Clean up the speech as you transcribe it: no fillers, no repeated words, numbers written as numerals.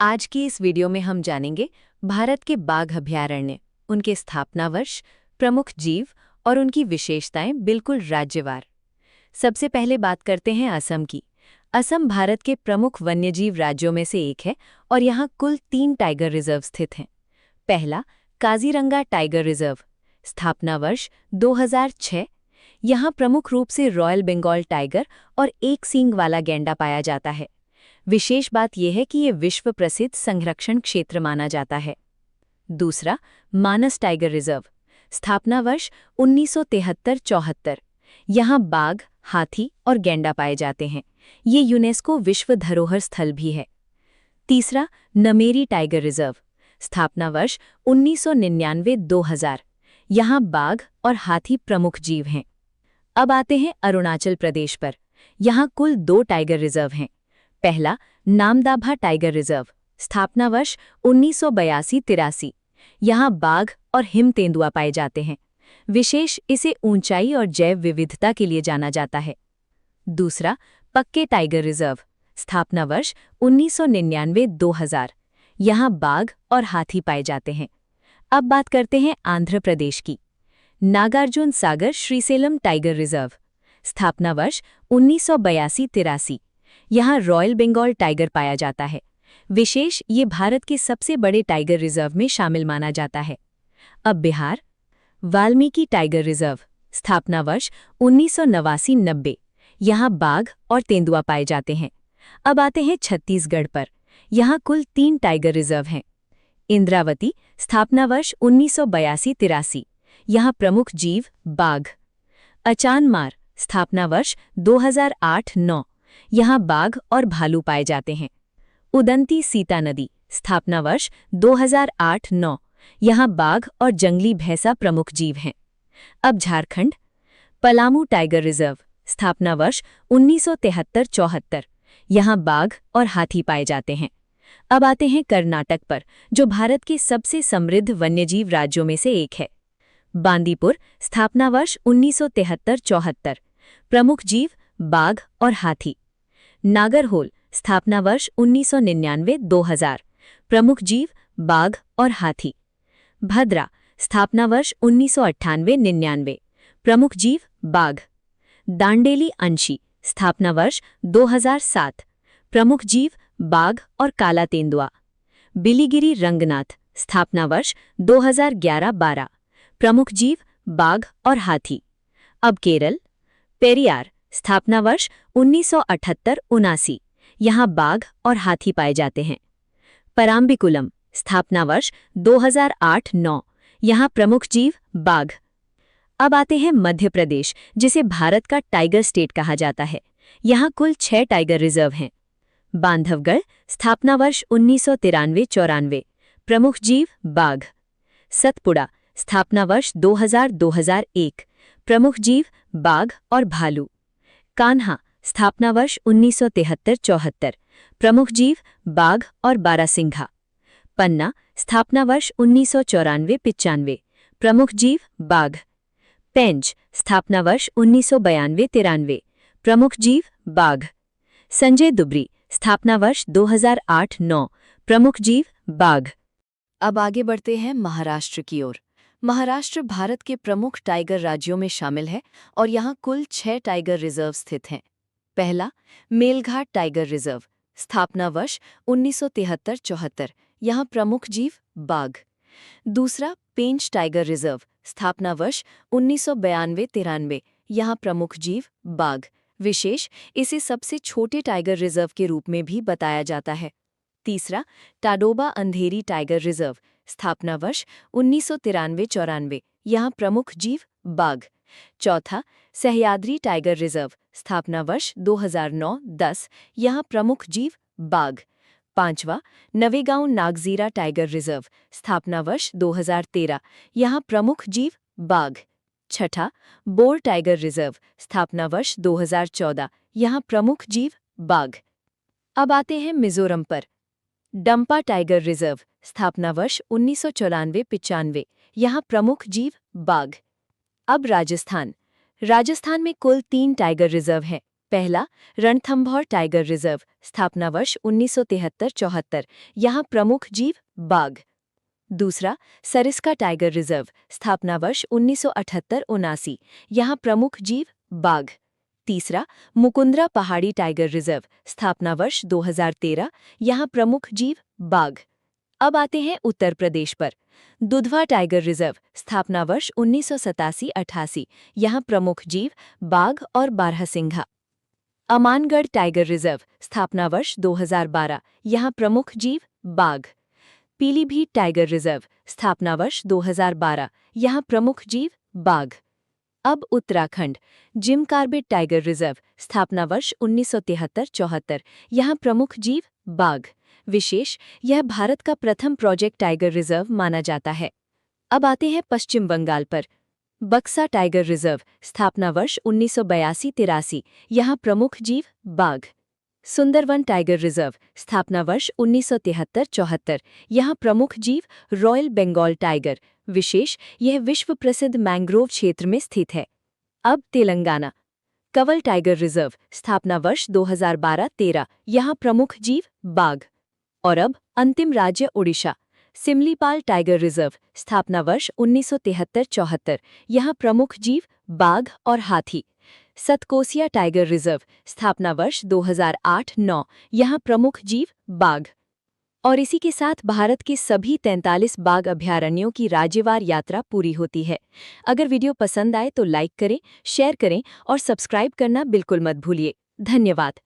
आज की इस वीडियो में हम जानेंगे भारत के बाघ अभयारण्य, उनके स्थापना वर्ष, प्रमुख जीव और उनकी विशेषताएं बिल्कुल राज्यवार। सबसे पहले बात करते हैं असम की। असम भारत के प्रमुख वन्यजीव राज्यों में से एक है और यहाँ कुल 3 टाइगर रिजर्व स्थित हैं। पहला, काजीरंगा टाइगर रिजर्व, स्थापना वर्ष 2006। यहाँ प्रमुख रूप से रॉयल बंगाल टाइगर और एक सींग वाला गैंडा पाया जाता है। विशेष बात यह है कि ये विश्व प्रसिद्ध संरक्षण क्षेत्र माना जाता है। दूसरा, मानस टाइगर रिजर्व, स्थापना वर्ष 1973-74। यहाँ बाघ, हाथी और गैंडा पाए जाते हैं। ये यूनेस्को विश्व धरोहर स्थल भी है। तीसरा, नमेरी टाइगर रिजर्व, स्थापना वर्ष 1999-2000। यहाँ बाघ और हाथी प्रमुख जीव हैं। अब आते हैं अरुणाचल प्रदेश पर। यहाँ कुल 2 टाइगर रिजर्व हैं। पहला, नामदाभा टाइगर रिजर्व, स्थापना वर्ष 1982-83। यहाँ बाघ और हिम तेंदुआ पाए जाते हैं। विशेष इसे ऊंचाई और जैव विविधता के लिए जाना जाता है। दूसरा, पक्के टाइगर रिजर्व, स्थापना वर्ष 1999-2000। यहाँ बाघ और हाथी पाए जाते हैं। अब बात करते हैं आंध्र प्रदेश की। नागार्जुन सागर श्रीसेलम टाइगर रिजर्व, स्थापना वर्ष 1982-83। यहाँ रॉयल बंगाल टाइगर पाया जाता है। विशेष ये भारत के सबसे बड़े टाइगर रिजर्व में शामिल माना जाता है। अब बिहार, वाल्मीकि टाइगर रिजर्व, स्थापना वर्ष 1989-90। यहाँ बाघ और तेंदुआ पाए जाते हैं। अब आते हैं छत्तीसगढ़ पर। यहाँ कुल 3 टाइगर रिजर्व हैं। इंद्रावती, स्थापना वर्ष 1982-83। यहाँ प्रमुख जीव बाघ। अचानमार, स्थापना वर्ष 2008-9। यहाँ बाघ और भालू पाए जाते हैं। उदंती सीता नदी, स्थापना वर्ष 2008-9। यहाँ बाघ और जंगली भैंसा प्रमुख जीव हैं। अब झारखंड, पलामू टाइगर रिजर्व, स्थापना वर्ष 1973-74। यहाँ बाघ और हाथी पाए जाते हैं। अब आते हैं कर्नाटक पर, जो भारत के सबसे समृद्ध वन्यजीव राज्यों में से एक है। बांदीपुर, स्थापना वर्ष 1973-74। प्रमुख जीव बाघ और हाथी। नागरहोल, स्थापना वर्ष 1999-2000। प्रमुख जीव बाघ और हाथी। भद्रा, स्थापना वर्ष 1998-99। प्रमुख जीव बाघ। दांडेली अंशी, स्थापना वर्ष 2007। प्रमुख जीव बाघ और काला तेंदुआ। बिलीगिरी रंगनाथ, स्थापना वर्ष 2011-12। प्रमुख जीव बाघ और हाथी। अब केरल, पेरियार, स्थापना वर्ष 1978-79। यहाँ बाघ और हाथी पाए जाते हैं। पराम्बिकुलम, स्थापना वर्ष 2008-9। यहाँ प्रमुख जीव बाघ। अब आते हैं मध्य प्रदेश, जिसे भारत का टाइगर स्टेट कहा जाता है। यहाँ कुल 6 टाइगर रिजर्व हैं। बांधवगढ़, स्थापना वर्ष 1993-94। प्रमुख जीव बाघ। सतपुड़ा, स्थापना वर्ष 2000-2001। प्रमुख जीव बाघ और भालू। कान्हा, स्थापना वर्ष 1973-74। प्रमुख जीव बाघ और बारासिंघा। पन्ना, स्थापना वर्ष 1994-95। प्रमुख जीव बाघ। पेंच, स्थापना वर्ष 1992-93। प्रमुख जीव बाघ। संजय दुबरी, स्थापना वर्ष 2008-9। प्रमुख जीव बाघ। अब आगे बढ़ते हैं महाराष्ट्र की ओर। महाराष्ट्र भारत के प्रमुख टाइगर राज्यों में शामिल है और यहाँ कुल 6 टाइगर रिजर्व स्थित हैं। पहला, मेलघाट टाइगर रिजर्व, स्थापना वर्ष 1973-74। यहाँ प्रमुख जीव बाघ। दूसरा, पेंच टाइगर रिजर्व, स्थापना वर्ष 1992-93। यहाँ प्रमुख जीव बाघ। विशेष इसे सबसे छोटे टाइगर रिजर्व के रूप में भी बताया जाता है। तीसरा, टाडोबा अंधेरी टाइगर रिजर्व, स्थापना वर्ष 1993-94। यहाँ प्रमुख जीव बाघ। चौथा, सह्याद्री टाइगर रिजर्व, स्थापना वर्ष 2009-10। यहाँ प्रमुख जीव बाघ। पांचवा, नवेगांव नागजीरा टाइगर रिजर्व, स्थापना वर्ष 2013। यहाँ प्रमुख जीव बाघ। छठा, बोर टाइगर रिजर्व, स्थापना वर्ष 2014। यहाँ प्रमुख जीव बाघ। अब आते हैं मिजोरम पर। डंपा टाइगर रिजर्व, स्थापना वर्ष 1994-95। यहाँ प्रमुख जीव बाघ। अब राजस्थान। राजस्थान में कुल 3 टाइगर रिजर्व हैं। पहला, रणथंभौर टाइगर रिजर्व, स्थापना वर्ष 1973-74, यहाँ प्रमुख जीव बाघ। दूसरा, सरिस्का टाइगर रिजर्व, स्थापना वर्ष 1978-79, यहाँ प्रमुख जीव बाघ। तीसरा, मुकुंद्रा पहाड़ी टाइगर रिजर्व, स्थापना वर्ष 2013, यहाँ प्रमुख जीव बाघ। अब आते हैं उत्तर प्रदेश पर। दुधवा टाइगर रिजर्व, स्थापना वर्ष 1987-88, यहाँ प्रमुख जीव बाघ और बारहसिंघा। अमानगढ़ टाइगर रिजर्व, स्थापना वर्ष 2012, यहाँ प्रमुख जीव बाघ। पीलीभीत टाइगर रिजर्व, स्थापना वर्ष 2012, यहाँ प्रमुख जीव बाघ। अब Uttarakhand, Jim Corbett tiger reserve, स्थापना वर्ष 1973-74, यहाँ प्रमुख जीव बाघ। विशेष, यह भारत का प्रथम प्रोजेक्ट टाइगर रिजर्व माना जाता है। अब आते हैं पश्चिम बंगाल पर। बक्सा टाइगर रिजर्व, स्थापना वर्ष 1982-83, यहाँ प्रमुख जीव बाघ। सुंदरवन टाइगर रिजर्व, स्थापना वर्ष 1973-74, यहाँ प्रमुख जीव रॉयल बंगाल टाइगर। विशेष, यह विश्व प्रसिद्ध मैंग्रोव क्षेत्र में स्थित है। अब तेलंगाना, कंवल टाइगर रिजर्व, स्थापना वर्ष 2012-13, यहाँ प्रमुख जीव बाघ। और अब अंतिम राज्य ओडिशा, सिमलीपाल टाइगर रिजर्व, स्थापना वर्ष 1973-74, यहाँ प्रमुख जीव बाघ और हाथी। सतकोसिया टाइगर रिजर्व, स्थापना वर्ष 2008-9, यहाँ प्रमुख जीव बाघ। और इसी के साथ भारत के सभी 43 बाघ अभयारण्यों की राज्यवार यात्रा पूरी होती है। अगर वीडियो पसंद आए तो लाइक करें, शेयर करें और सब्सक्राइब करना बिल्कुल मत भूलिए। धन्यवाद।